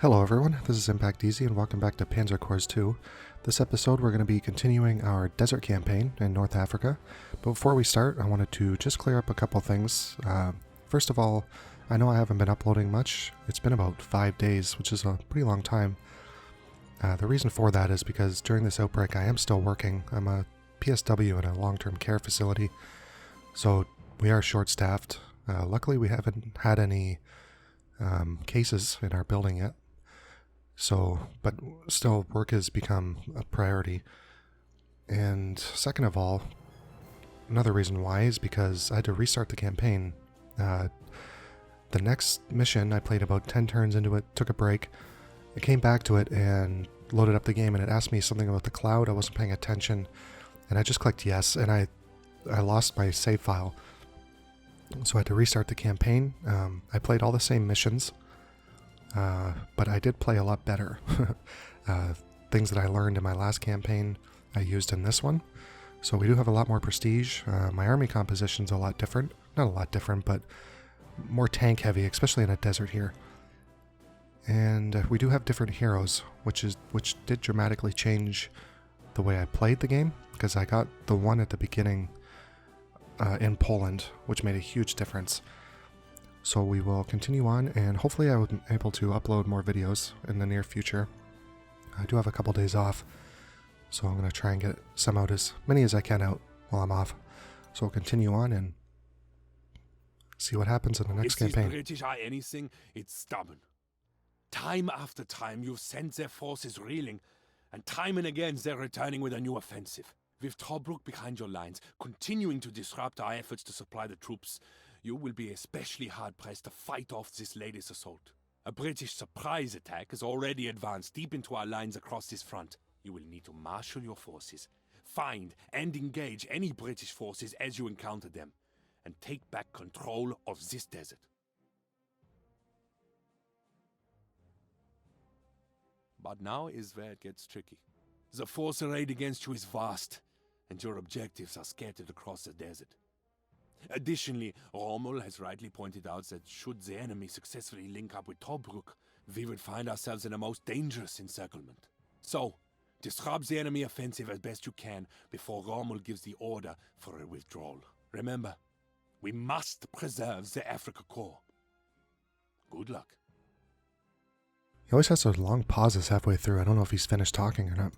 Hello everyone, this is Impact Easy and welcome back to Panzer Corps 2. This episode we're going to be continuing our desert campaign in North Africa. But before we start, I wanted to just clear up a couple things. First of all, I know I haven't been uploading much. It's been about 5 days, which is a pretty long time. The reason for that is because during this outbreak I am still working. I'm a PSW in a long-term care facility, so we are short-staffed. Luckily we haven't had any cases in our building yet. But still, work has become a priority. And second of all, another reason why is because I had to restart the campaign. The next mission, I played about 10 turns into it, took a break. I came back to it and loaded up the game, and it asked me something about the cloud. I wasn't paying attention, and I just clicked yes, and I lost my save file. So I had to restart the campaign. I played all the same missions. But I did play a lot better. Things that I learned in my last campaign I used in this one. So we do have a lot more prestige. My army composition's a lot different. Not a lot different, but more tank heavy, especially in a desert here. And we do have different heroes, which did dramatically change the way I played the game, because I got the one at the beginning in Poland, which made a huge difference. So we will continue on, and hopefully I will be able to upload more videos in the near future. I do have a couple days off, so I'm going to try and get some out, as many as I can out while I'm off. So we'll continue on and see what happens in the next campaign. If the British are anything, it's stubborn. Time after time you've sent their forces reeling, and time and again they're returning with a new offensive. With Tobruk behind your lines, continuing to disrupt our efforts to supply the troops, you will be especially hard-pressed to fight off this latest assault. A British surprise attack has already advanced deep into our lines across this front. You will need to marshal your forces, find and engage any British forces as you encounter them, and take back control of this desert. But now is where it gets tricky. The force arrayed against you is vast, and your objectives are scattered across the desert. Additionally, Rommel has rightly pointed out that should the enemy successfully link up with Tobruk, we would find ourselves in a most dangerous encirclement. So, disrupt the enemy offensive as best you can before Rommel gives the order for a withdrawal. Remember, we must preserve the Africa Corps. Good luck. He always has those long pauses halfway through. I don't know if he's finished talking or not.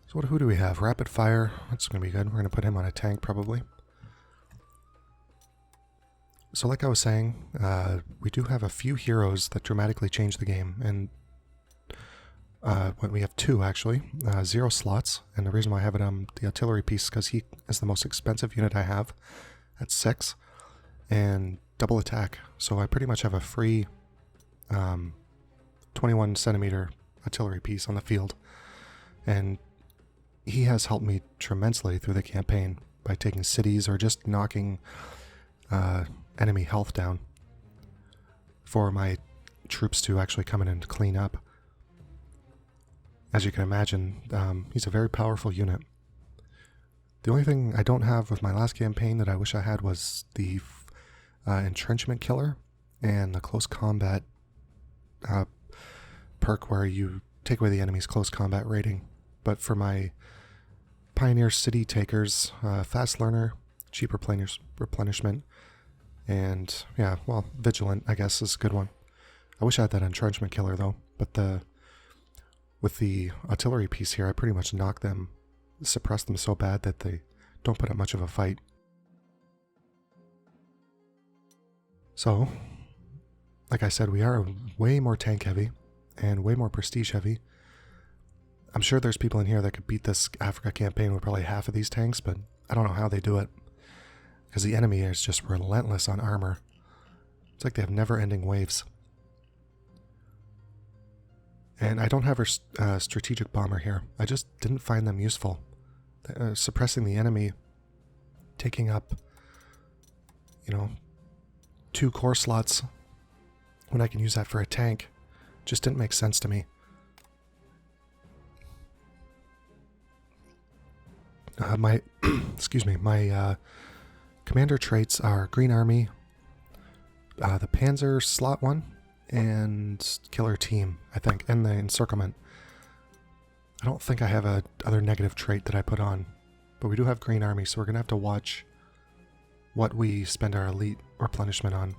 So who do we have? Rapid fire. That's going to be good. We're going to put him on a tank probably. So like I was saying, we do have a few heroes that dramatically change the game, and we have two actually, 0 slots, and the reason why I have it on the artillery piece is because he is the most expensive unit I have at 6, and double attack, so I pretty much have a free 21 centimeter artillery piece on the field, and he has helped me tremendously through the campaign by taking cities or just knocking enemy health down for my troops to actually come in and clean up. As you can imagine, he's a very powerful unit. The only thing I don't have with my last campaign that I wish I had was the entrenchment killer and the close combat perk where you take away the enemy's close combat rating. But for my pioneer city takers, fast learner, cheap replenishment, and yeah, well, vigilant, I guess, is a good one. I wish I had that entrenchment killer though, but with the artillery piece here, I pretty much knock them, suppress them so bad that they don't put up much of a fight. So, like I said, we are way more tank heavy and way more prestige heavy. I'm sure there's people in here that could beat this Africa campaign with probably half of these tanks, but I don't know how they do it, because the enemy is just relentless on armor. It's like they have never-ending waves. And I don't have a strategic bomber here. I just didn't find them useful. Suppressing the enemy, taking up, 2 core slots when I can use that for a tank, just didn't make sense to me. My commander traits are Green Army, the Panzer slot 1, and killer team, I think, in the encirclement. I don't think I have a other negative trait that I put on, but we do have green army, so we're going to have to watch what we spend our elite replenishment on.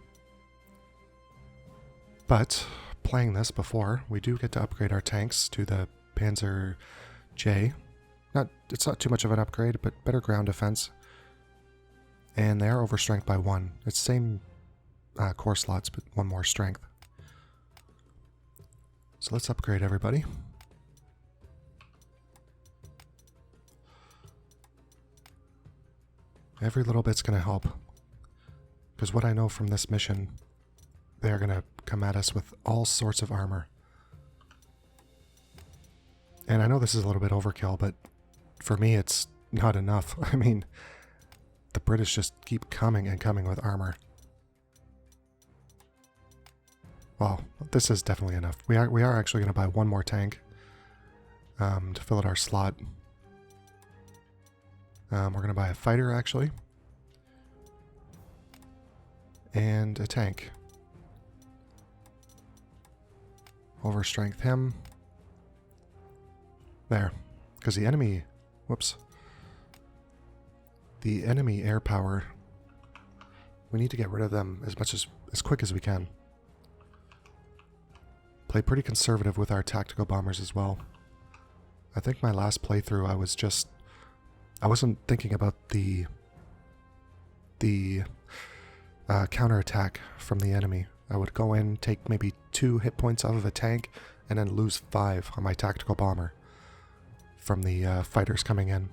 But playing this before, we do get to upgrade our tanks to the Panzer J. It's not too much of an upgrade, but better ground defense. And they are overstrength by 1. It's same core slots, but 1 more strength. So let's upgrade everybody. Every little bit's going to help. Because what I know from this mission, they're going to come at us with all sorts of armor. And I know this is a little bit overkill, but for me it's not enough. I mean, the British just keep coming and coming with armor. Well, this is definitely enough. We are actually going to buy 1 more tank to fill out our slot. We're going to buy a fighter, actually. And a tank. Overstrength him. There. Because the enemy... Whoops. The enemy air power... We need to get rid of them as quick as we can. Play pretty conservative with our tactical bombers as well. I think my last playthrough I wasn't thinking about the counterattack from the enemy. I would go in, take maybe 2 hit points off of a tank, and then lose 5 on my tactical bomber from the fighters coming in.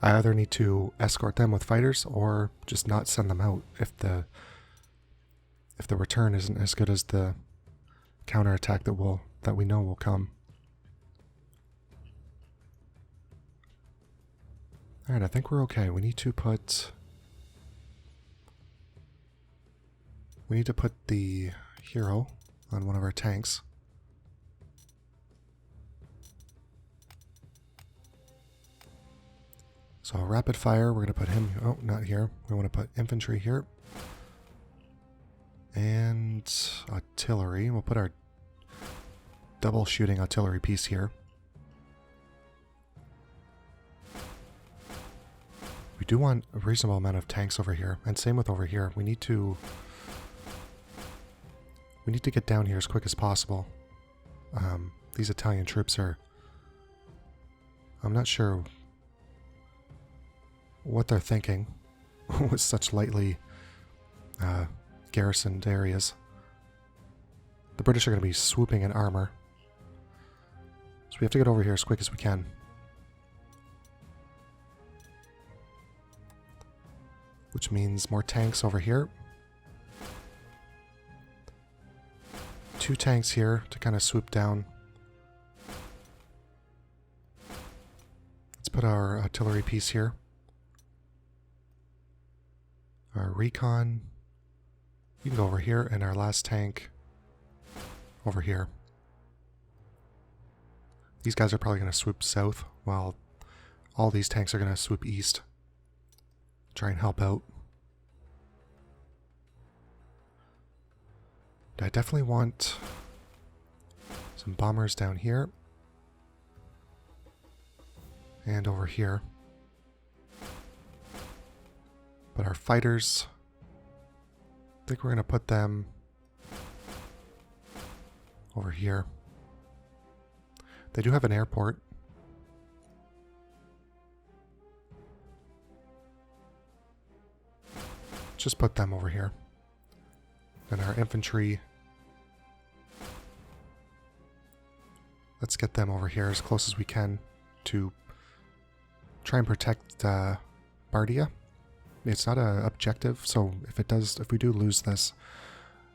I either need to escort them with fighters or just not send them out if the return isn't as good as the counterattack that we know will come. Alright, I think we're okay. We need to put the hero on one of our tanks. So rapid fire, we're going to put him, oh, not here. We want to put infantry here. And artillery, we'll put our double shooting artillery piece here. We do want a reasonable amount of tanks over here, and same with over here. We need to get down here as quick as possible. These Italian troops are... I'm not sure what they're thinking with such lightly garrisoned areas. The British are going to be swooping in armor. So we have to get over here as quick as we can. Which means more tanks over here. 2 tanks here to kind of swoop down. Let's put our artillery piece here. Our recon. You can go over here, and our last tank over here. These guys are probably going to swoop south, while all these tanks are going to swoop east. Try and help out. I definitely want some bombers down here. And over here. But our fighters, I think we're going to put them over here. They do have an airport. Just put them over here. And our infantry, let's get them over here as close as we can to try and protect Bardia. It's not an objective, so if we do lose this,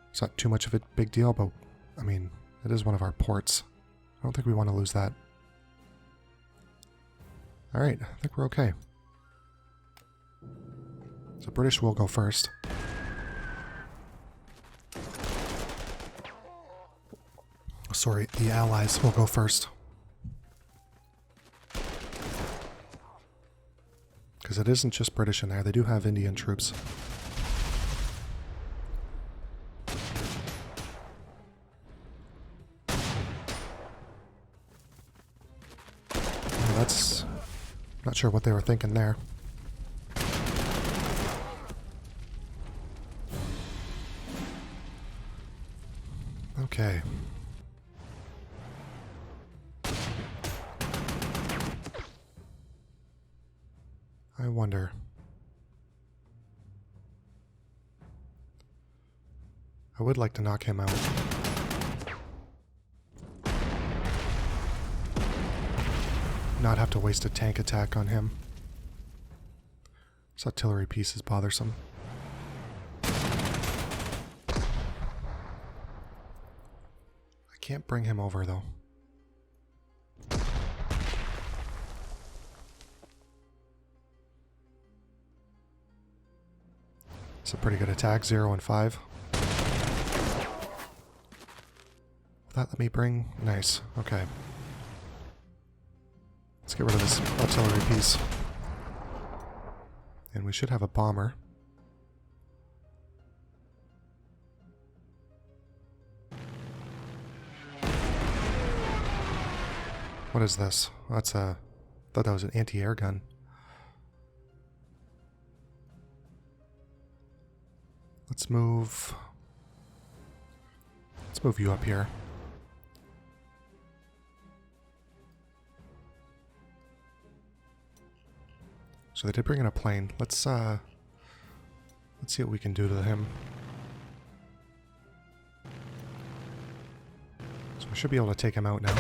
it's not too much of a big deal, but I mean, it is one of our ports. I don't think we want to lose that. Alright, I think we're okay. So British will go first. Sorry, the Allies will go first. Because it isn't just British in there, they do have Indian troops. That's... Not sure what they were thinking there. Okay. I wonder. I would like to knock him out. Not have to waste a tank attack on him. This artillery piece is bothersome. I can't bring him over though. It's a pretty good attack, 0 and 5. Will that let me bring? Nice, okay. Let's get rid of this artillery piece. And we should have a bomber. What is this? That's a... I thought that was an anti-air gun. Let's move you up here. So they did bring in a plane. Let's see what we can do to him. So we should be able to take him out now.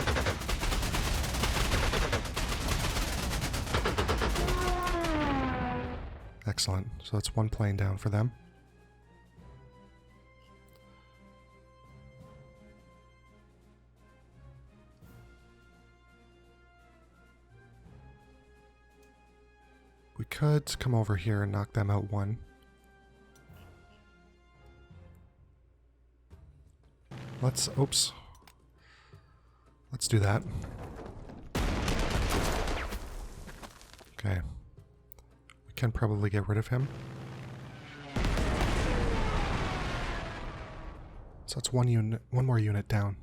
Excellent. So that's one plane down for them. We could come over here and knock them out one. Oops. Let's do that. Okay. We can probably get rid of him. So that's one more unit down.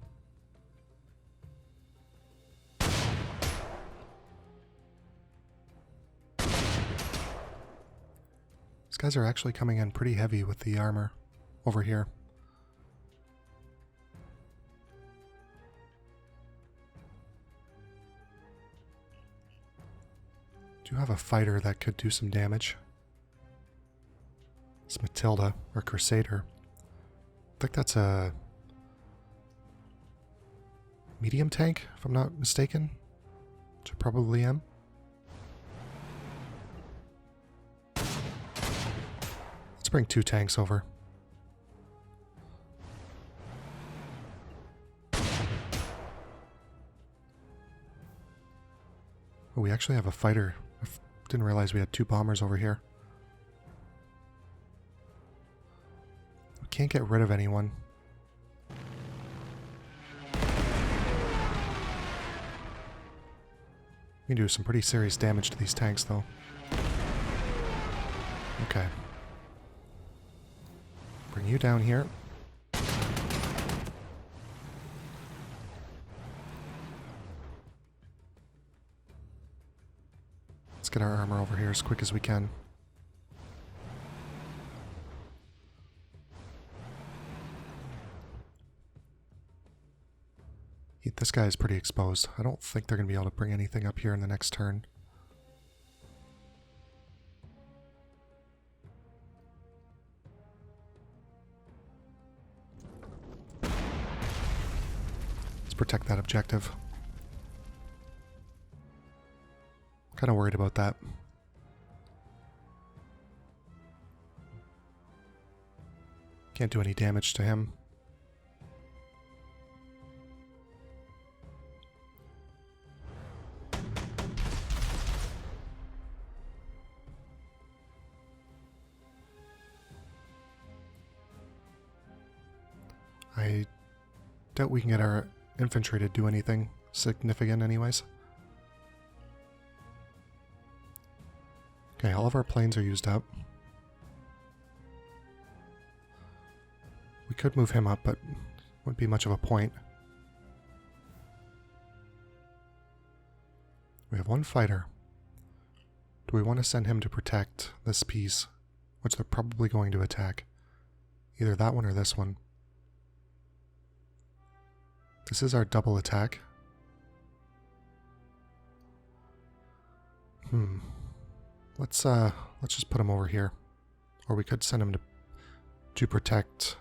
These guys are actually coming in pretty heavy with the armor over here. Do have a fighter that could do some damage. It's Matilda, or Crusader. I think that's a medium tank, if I'm not mistaken. Which I probably am. Let's bring 2 tanks over. Oh, we actually have a fighter. I didn't realize we had 2 bombers over here. We can't get rid of anyone. We can do some pretty serious damage to these tanks, though. Okay. Bring you down here. Let's get our armor over here as quick as we can. This guy is pretty exposed. I don't think they're going to be able to bring anything up here in the next turn. Let's protect that objective. Kind of worried about that. Can't do any damage to him. I doubt we can get our infantry to do anything significant anyways. Okay, all of our planes are used up. We could move him up, but wouldn't be much of a point. We have one fighter. Do we want to send him to protect this piece, which they're probably going to attack? Either that one or this one. This is our double attack. Let's just put him over here. Or we could send him to protect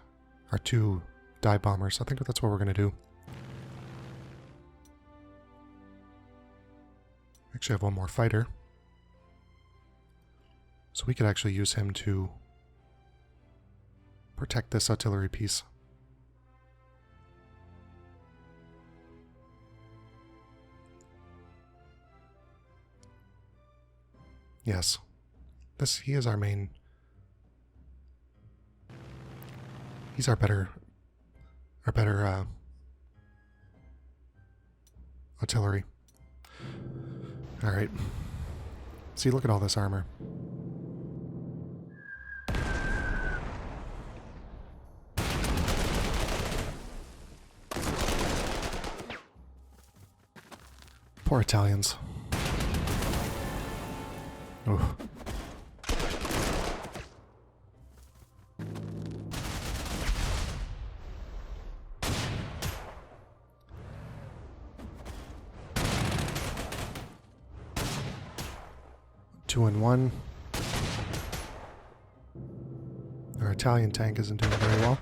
our two dive bombers. I think that's what we're going to do. Actually have one more fighter. So we could actually use him to protect this artillery piece. Yes. He is our main. He's our better artillery. Alright. See, look at all this armor. Poor Italians. Oof. Two and one. Our Italian tank isn't doing very well.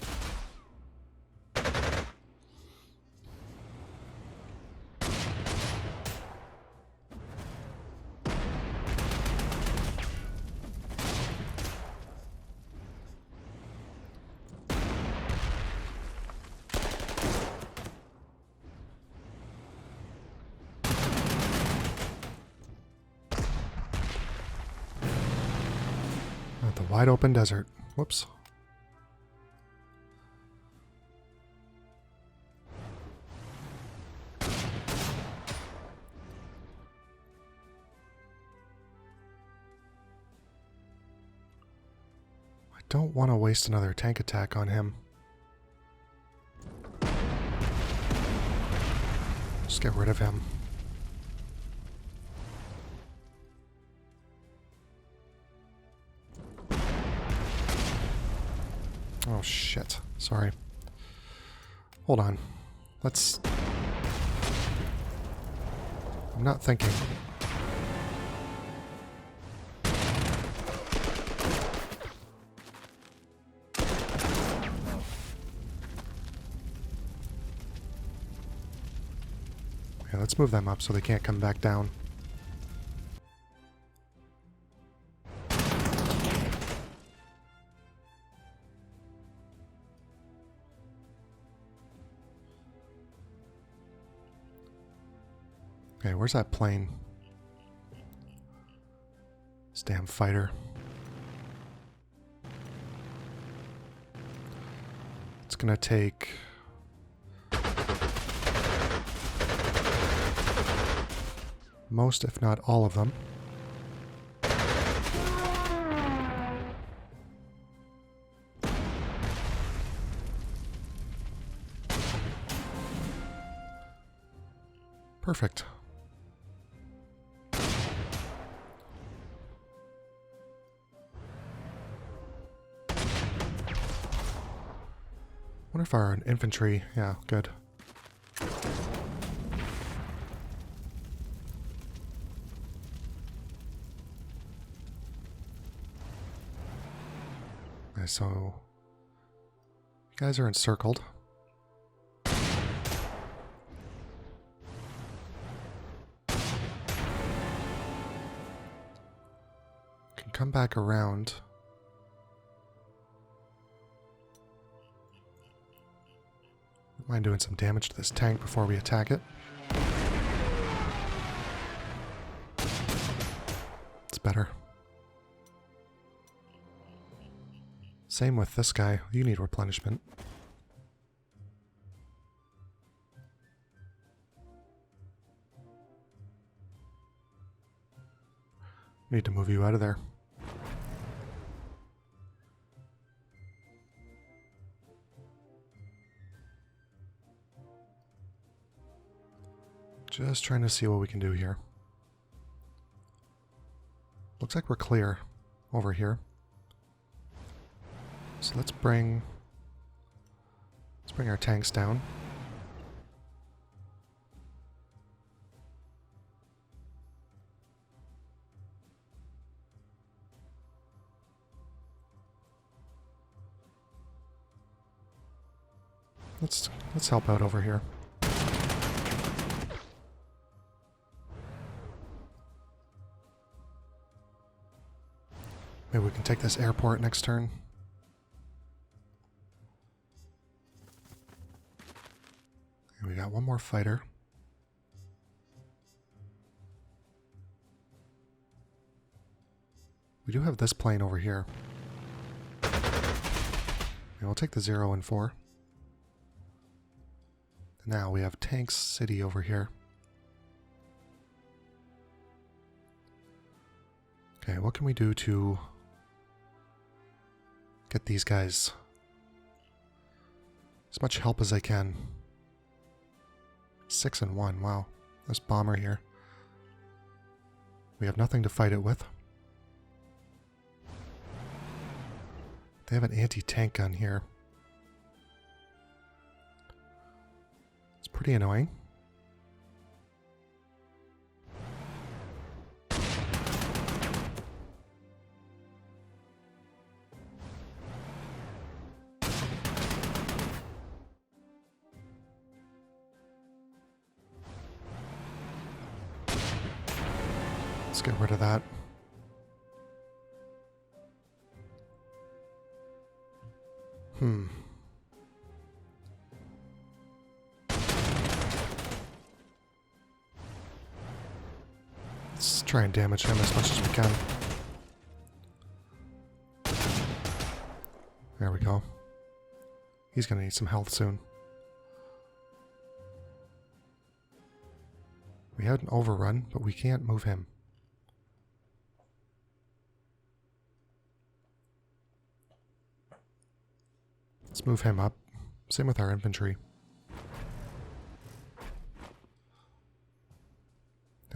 The wide open desert. Whoops. I don't want to waste another tank attack on him. Just get rid of him. Oh shit. Sorry. Hold on. Let's... I'm not thinking. Yeah, let's move them up so they can't come back down. Okay, where's that plane? This damn fighter. It's gonna take... most, if not all of them. Perfect. Wonder if our infantry... yeah, good. Okay, so... you guys are encircled. Can come back around. Mind doing some damage to this tank before we attack it. It's better. Same with this guy. You need replenishment. Need to move you out of there. Just trying to see what we can do here. Looks like we're clear over here. So let's bring our tanks down. Let's help out over here. Maybe we can take this airport next turn. And we got one more fighter. We do have this plane over here. And we'll take the 0 and 4. Now we have Tanks City over here. Okay, what can we do to get these guys as much help as I can? 6 and 1, wow. This bomber here. We have nothing to fight it with. They have an anti-tank gun here. It's pretty annoying. Let's get rid of that. Let's try and damage him as much as we can. There we go. He's gonna need some health soon. We had an overrun, but we can't move him. Let's move him up. Same with our infantry.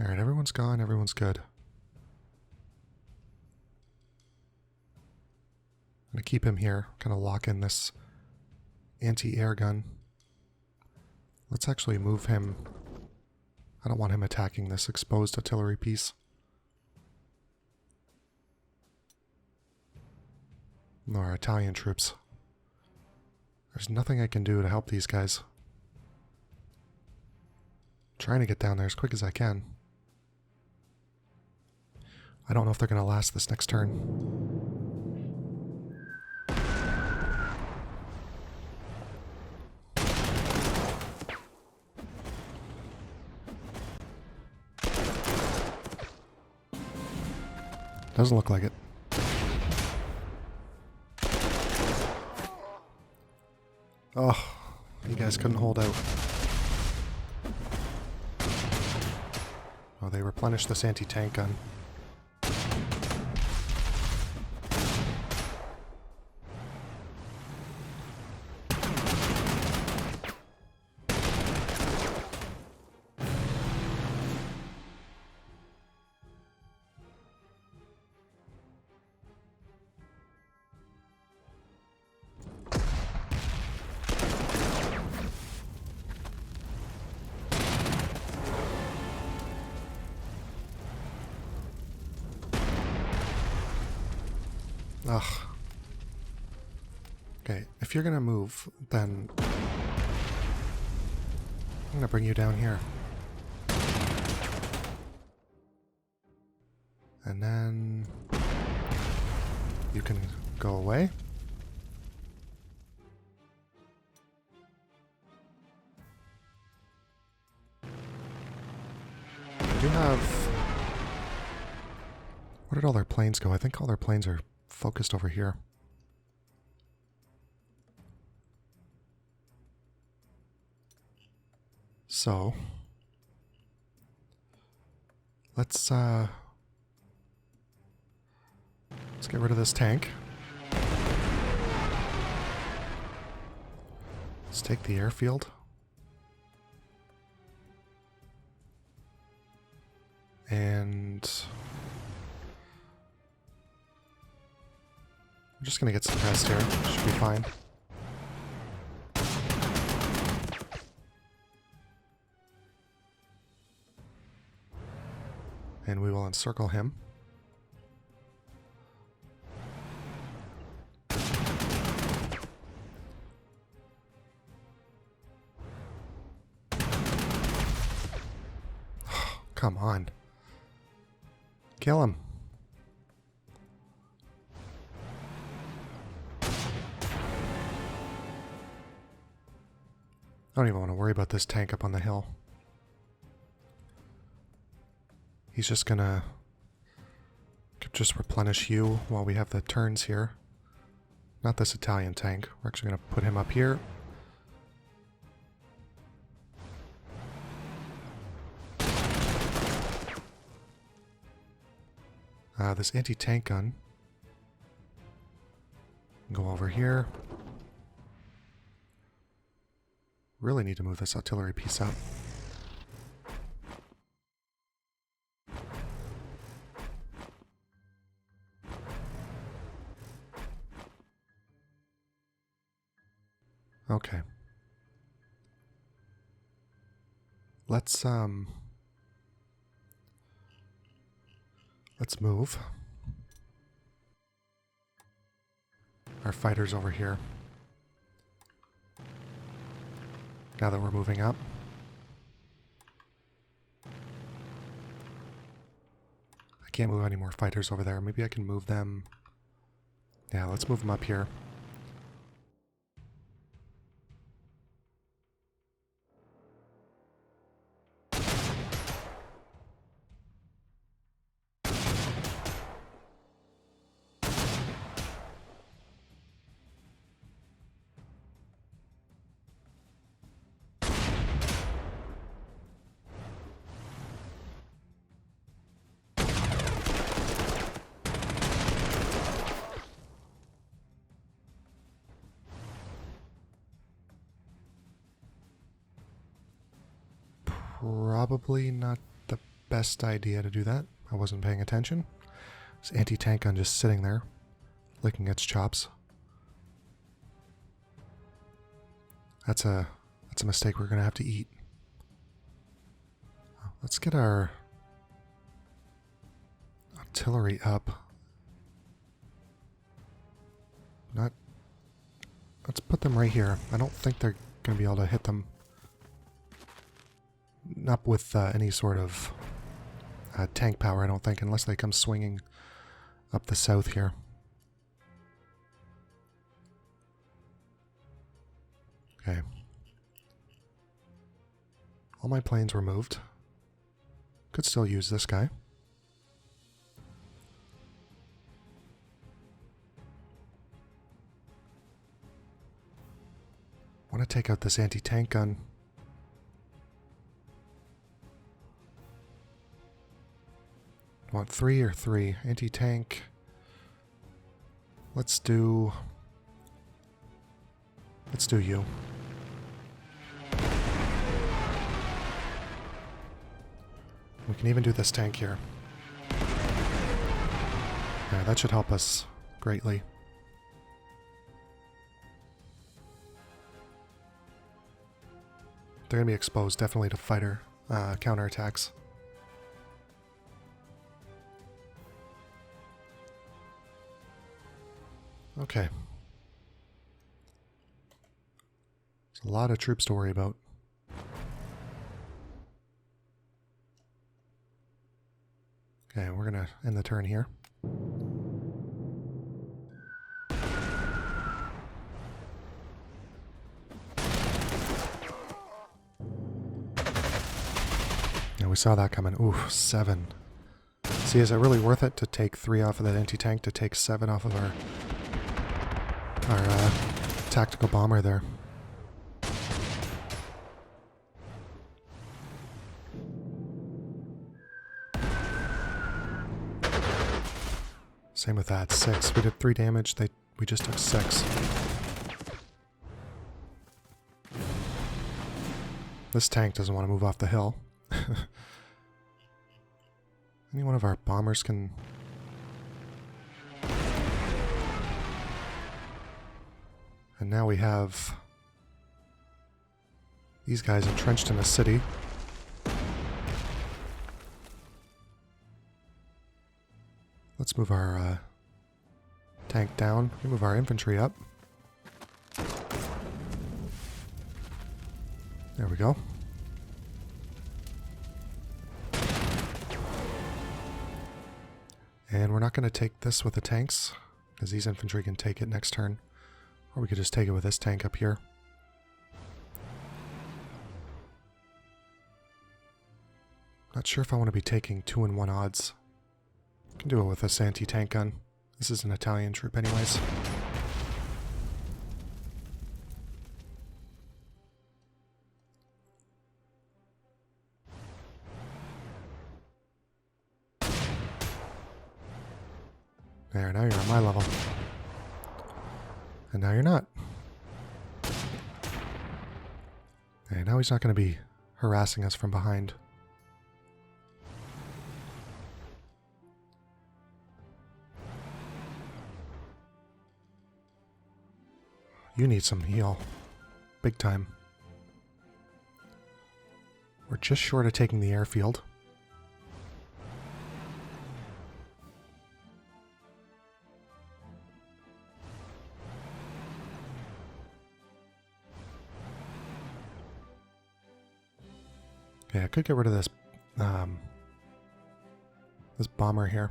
Alright, everyone's gone, everyone's good. I'm gonna keep him here, kind of lock in this anti-air gun. Let's actually move him. I don't want him attacking this exposed artillery piece. No, our Italian troops. There's nothing I can do to help these guys. I'm trying to get down there as quick as I can. I don't know if they're going to last this next turn. Doesn't look like it. Oh, you guys couldn't hold out. Oh, they replenished this anti-tank gun. Ugh. Okay, if you're gonna move, then I'm gonna bring you down here. And then you can go away. I do have... Where did all their planes go? I think all their planes are focused over here. So let's get rid of this tank. Let's take the airfield. And We're just gonna get some rest here. Should be fine. And we will encircle him. Come on. Kill him. I don't even want to worry about this tank up on the hill. He's just gonna just replenish you while we have the turns here. Not this Italian tank. We're actually gonna put him up here. This anti-tank gun. Go over here. Really need to move this artillery piece up. Okay. Let's move. Our fighters over here. Now that we're moving up. I can't move any more fighters over there. Maybe I can move them. Yeah, let's move them up here. Probably not the best idea to do that. I wasn't paying attention. This anti-tank gun just sitting there, licking its chops. That's a mistake we're gonna have to eat. Let's get our artillery up. Let's put them right here. I don't think they're gonna be able to hit them. Not with any sort of tank power, I don't think, unless they come swinging up the south here. Okay. All my planes were moved. Could still use this guy. Want to take out this anti-tank gun. Want 3 or 3? Anti-tank. Let's do you. We can even do this tank here. Yeah, that should help us greatly. They're going to be exposed definitely to fighter counterattacks. Okay. There's a lot of troops to worry about. Okay, we're gonna end the turn here. Yeah, we saw that coming. Ooh, 7. See, is it really worth it to take 3 off of that anti-tank to take 7 off of our tactical bomber there? Same with that. 6. We did 3 damage. We just took 6. This tank doesn't want to move off the hill. Any one of our bombers can... And now we have these guys entrenched in the city. Let's move our tank down. We move our infantry up. There we go. And we're not going to take this with the tanks, because these infantry can take it next turn. Or we could just take it with this tank up here. Not sure if I want to be taking 2-in-1 odds. Can do it with this anti-tank gun. This is an Italian troop anyways. There, now you're on my level. And now you're not. And now he's not going to be harassing us from behind. You need some heal. Big time. We're just short of taking the airfield. Okay, I could get rid of this this bomber here.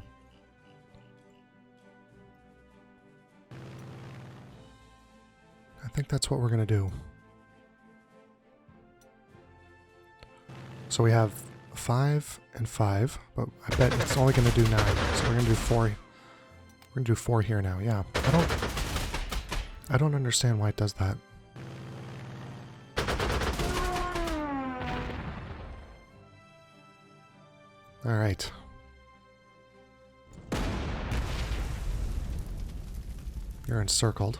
I think that's what we're going to do. So we have 5 and 5, but I bet it's only going to do 9. So we're going to do 4. We're going to do 4 here now. Yeah. I don't understand why it does that. All right. You're encircled.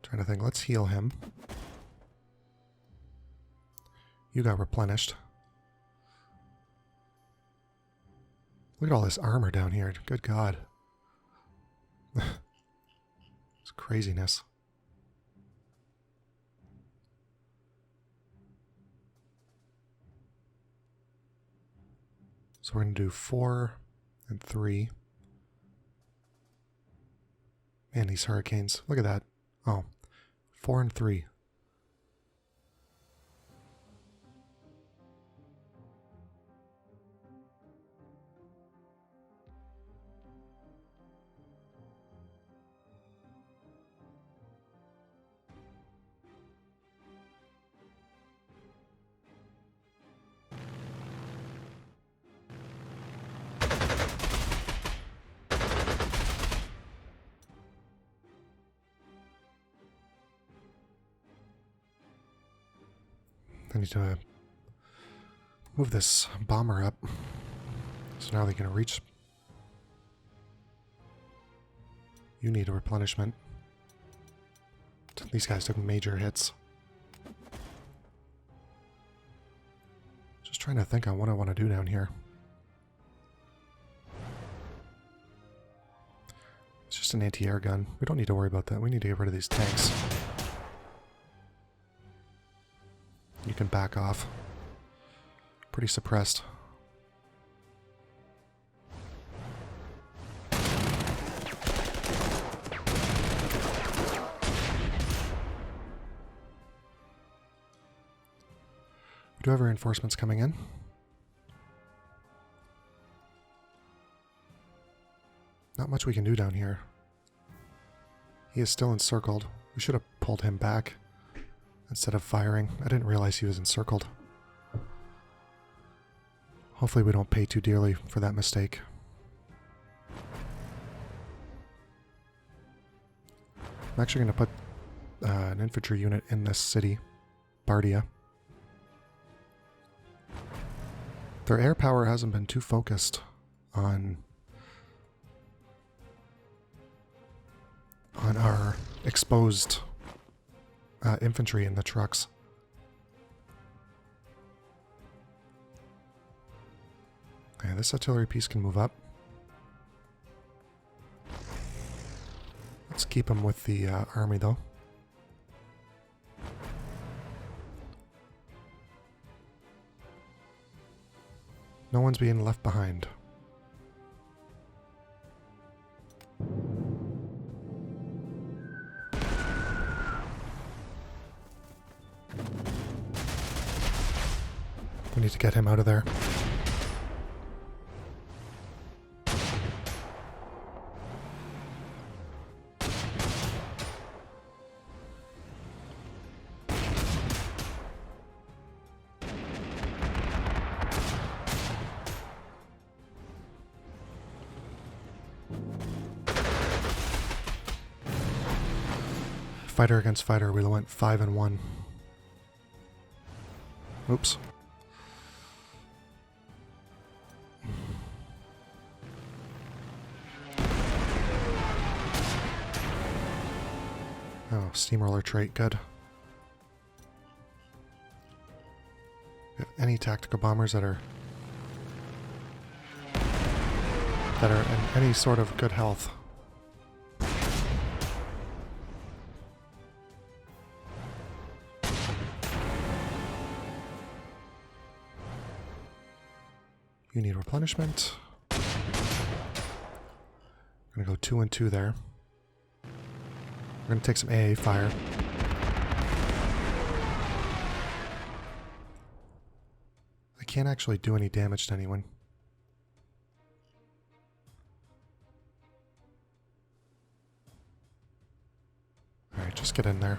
Trying to think. Let's heal him. You got replenished. Look at all this armor down here. Good God. It's craziness. So we're going to do 4 and 3. Man, these hurricanes. Look at that. Oh, 4 and 3. I need to move this bomber up. So now they can reach. You need a replenishment. These guys took major hits. Just trying to think on what I want to do down here. It's just an anti-air gun. We don't need to worry about that. We need to get rid of these tanks. You can back off. Pretty suppressed. We do have reinforcements coming in. Not much we can do down here. He is still encircled. We should have pulled him back instead of firing. I didn't realize he was encircled. Hopefully we don't pay too dearly for that mistake. I'm actually going to put an infantry unit in this city, Bardia. Their air power hasn't been too focused on our exposed infantry in the trucks. Okay, this artillery piece can move up. Let's keep him with the army, though. No one's being left behind. We need to get him out of there. Fighter against fighter, we went 5-1. Oops. Oh, steamroller trait, good. If any tactical bombers that are in any sort of good health. You need replenishment. I'm gonna go 2 and 2 there. We're gonna take some AA fire. I can't actually do any damage to anyone. Alright, just get in there.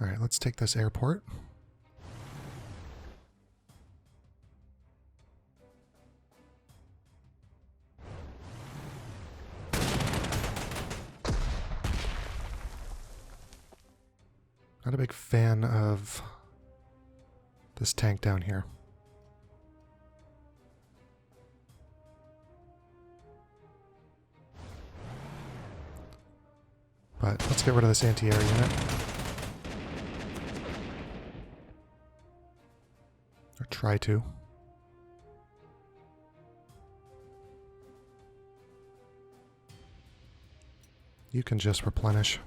Alright, let's take this airport. Not a big fan of this tank down here. But let's get rid of this anti-air unit. Or try to. You can just replenish.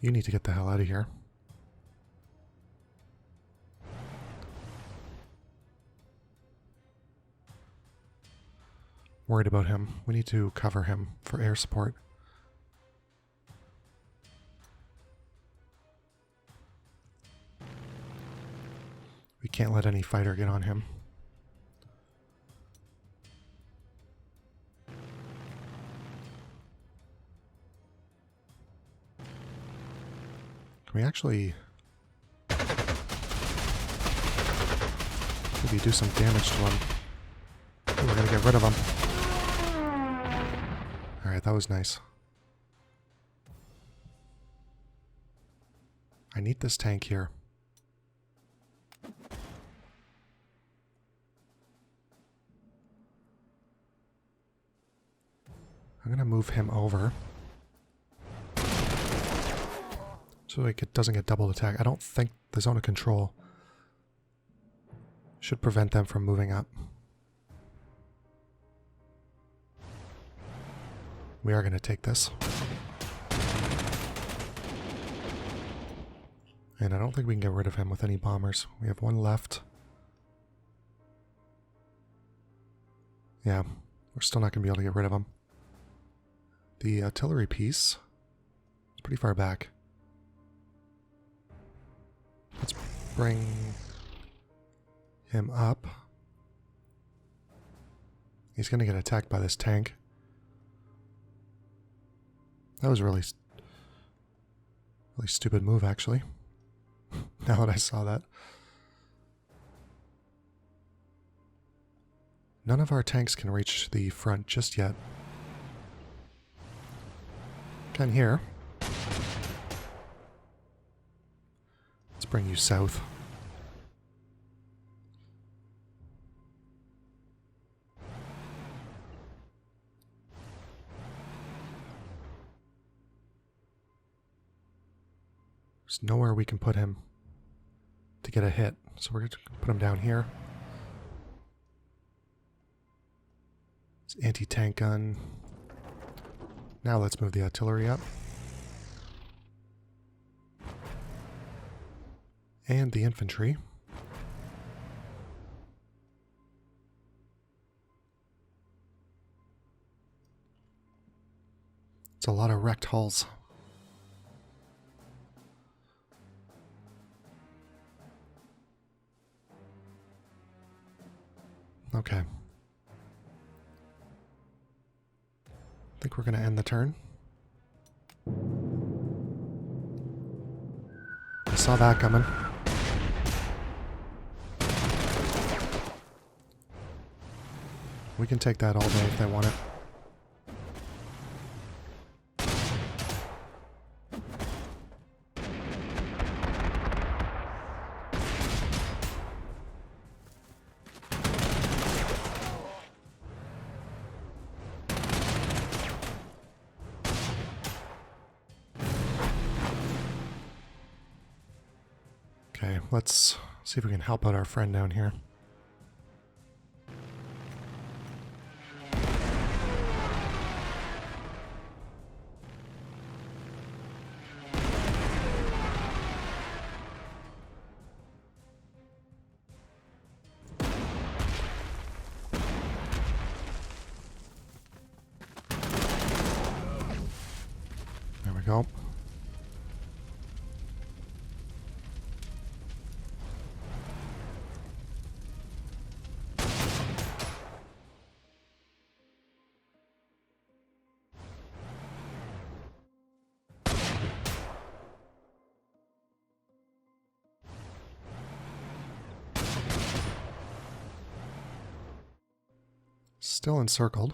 You need to get the hell out of here. Worried about him. We need to cover him for air support. We can't let any fighter get on him. Can we actually maybe do some damage to him? Ooh, we're gonna get rid of him. Alright, that was nice. I need this tank here. I'm gonna move him over. So it doesn't get double attack. I don't think the zone of control should prevent them from moving up. We are going to take this. And I don't think we can get rid of him with any bombers. We have one left. Yeah, we're still not going to be able to get rid of him. The artillery piece is pretty far back. Let's bring him up. He's going to get attacked by this tank. That was a really stupid move, actually. Now that I saw that. None of our tanks can reach the front just yet. Can here. Let's bring you south. There's nowhere we can put him to get a hit, so we're going to put him down here. It's anti-tank gun. Now let's move the artillery up. And the infantry. It's a lot of wrecked hulls. Okay. I think we're going to end the turn. I saw that coming. We can take that all day if they want it. Okay, let's see if we can help out our friend down here. There we go. Still encircled.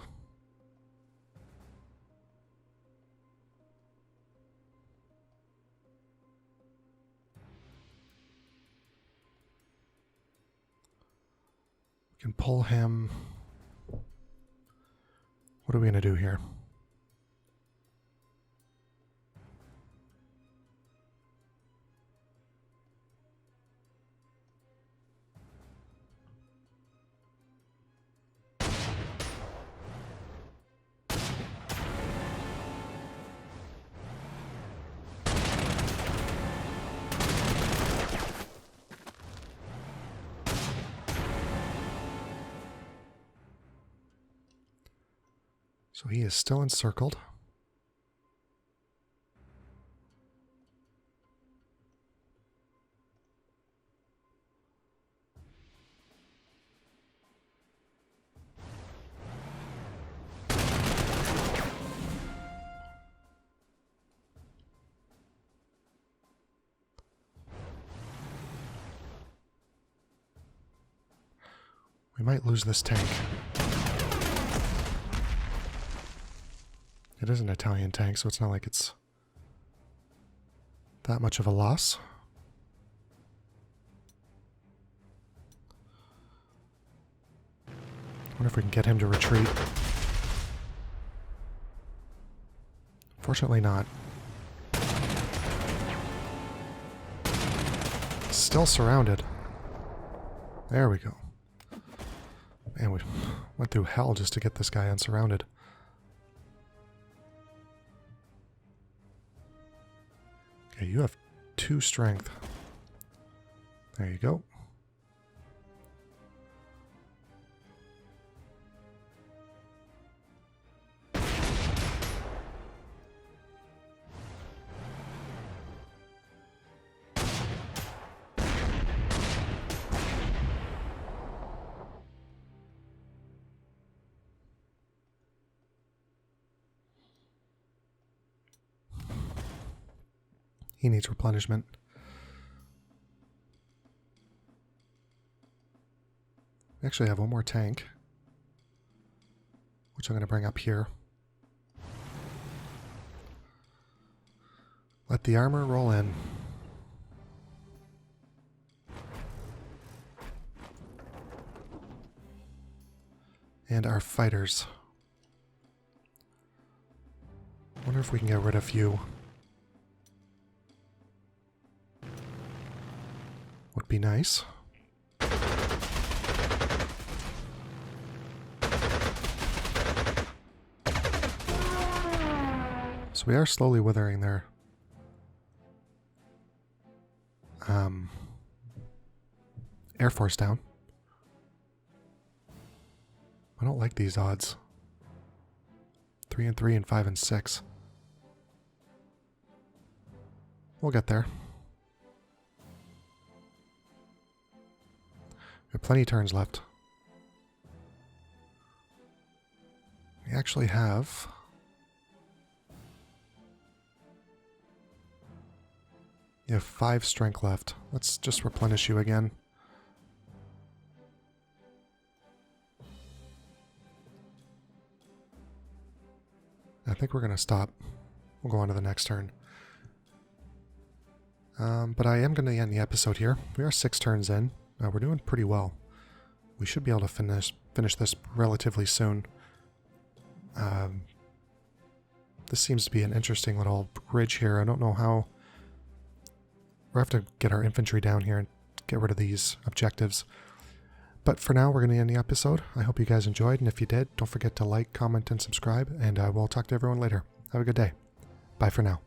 We can pull him. What are we going to do here? So he is still encircled. We might lose this tank. It is an Italian tank, so it's not like it's that much of a loss. I wonder if we can get him to retreat. Fortunately not. Still surrounded. There we go. Man, we went through hell just to get this guy unsurrounded. Okay, you have 2 strength. There you go. He needs replenishment. We actually have one more tank, which I'm going to bring up here. Let the armor roll in. And our fighters. Wonder if we can get rid of you. would be nice. So we are slowly withering their Air Force down. I don't like these odds. 3 and 3 and 5 and 6. We'll get there. We have plenty of turns left. We actually have... You have 5 strength left. Let's just replenish you again. I think we're going to stop. We'll go on to the next turn. But I am going to end the episode here. We are 6 turns in. We're doing pretty well. We should be able to finish this relatively soon. This seems to be an interesting little bridge here. I don't know how... We'll have to get our infantry down here and get rid of these objectives. But for now, we're going to end the episode. I hope you guys enjoyed, and if you did, don't forget to like, comment, and subscribe, and I will talk to everyone later. Have a good day. Bye for now.